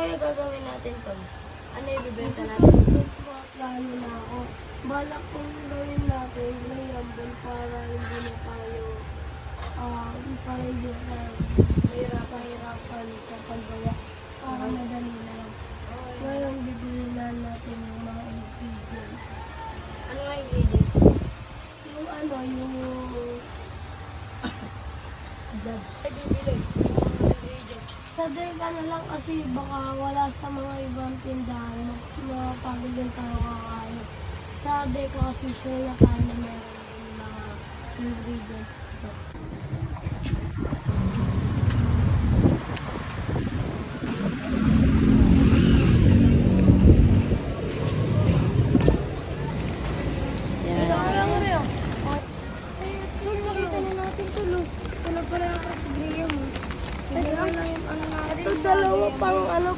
kaya gagawin natin, Tol? Ano ibibenta natin? Plano na ako. Balak kong gawin natin ng yambon para hindi na tayo mahirapan sa paggawa. Para madali na lang. Ngayon, bibili na natin yung mga ingredients. Ano nga ingredients? Yung Ay, bibili. Yung ingredients. sa Deka na lang kasi baka wala sa mga ibang tindahan na pagbilin tayo kakain. Sa Deka kasi sure na tayo na meron yung mga ingredients ito. Yan. Lang rin. Tulo, makita na natin tulo. Tulo pala ako sa Graham. Ito dalawa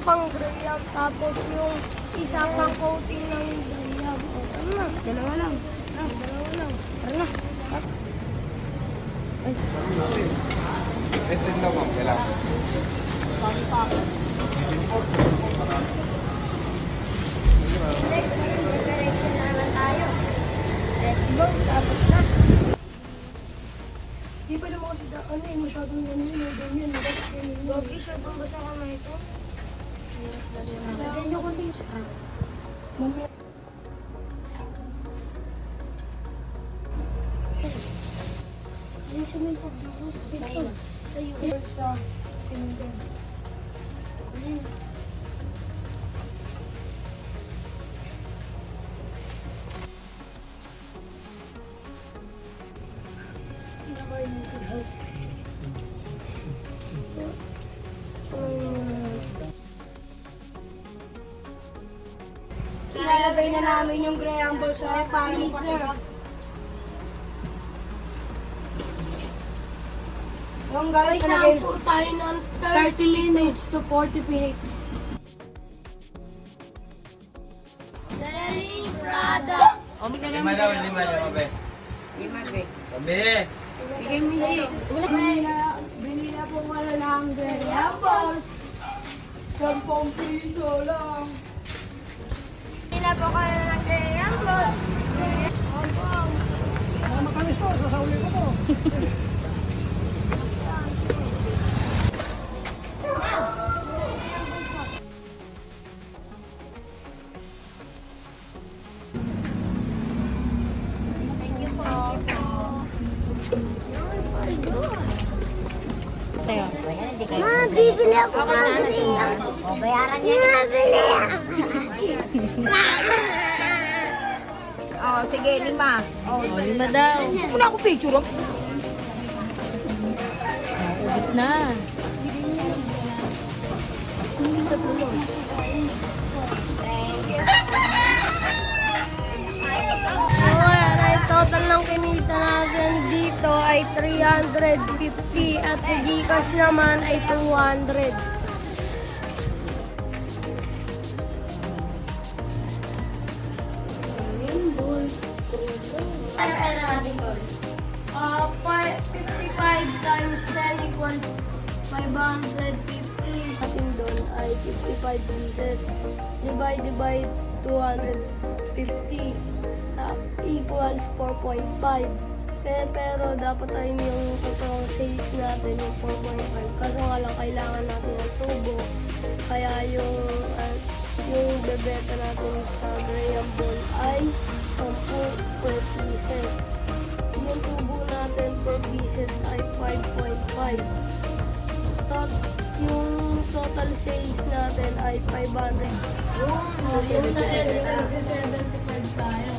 pang Graham. Tapos yung isa pang coating ng Graham. Ano na? Dalawa lang. Dalawa lang. Tara na. Testing daw ma'am, kailangan. Next, preparation na lang tayo. Let's go. Tapos na. Di ba naman kasi masyadong ganyan. Gogi, sure bang basa ka na ito? Lagyan nyo konti. Mamaya. Ayun siya may pagduro. Ito. Tayo. Sa pinggan. Ayun. Ilalagay na namin yung Graham ball sa freezer. Yung guys, Wait lang po tayo ng 30 minutes to 40 minutes. Daily product. Lima daw, lima, be. Sabi. Bili na po wala ng Graham ball. 10 piso lang. Pila po kayo ng Graham ball. Makalis to, sasauli ko to. Ma, bibili ako ng Graham. O, bayaran niya. Bibili ako. Oh, sige, 5. Oh, 5 daw. wala ako picture. Oh. Ubus na. Ang total ng kinita natin dito ay 350 at sa Gcash naman ay 200. Ano pera natin ko? 55 times 10 equals 550. Atin doon ay 55 pieces. Divide by 250 equals 4.5. Pero dapat ay yung totoong sales natin yung 4.5. Kaso nga lang kailangan natin ng tubo. Kaya yung bebeta natin sa Graham ball ay 10 per pieces. Yung tubo natin per pieces ay 5.5. Yung total sales natin ay 500. Yung na-edit 75 tayo.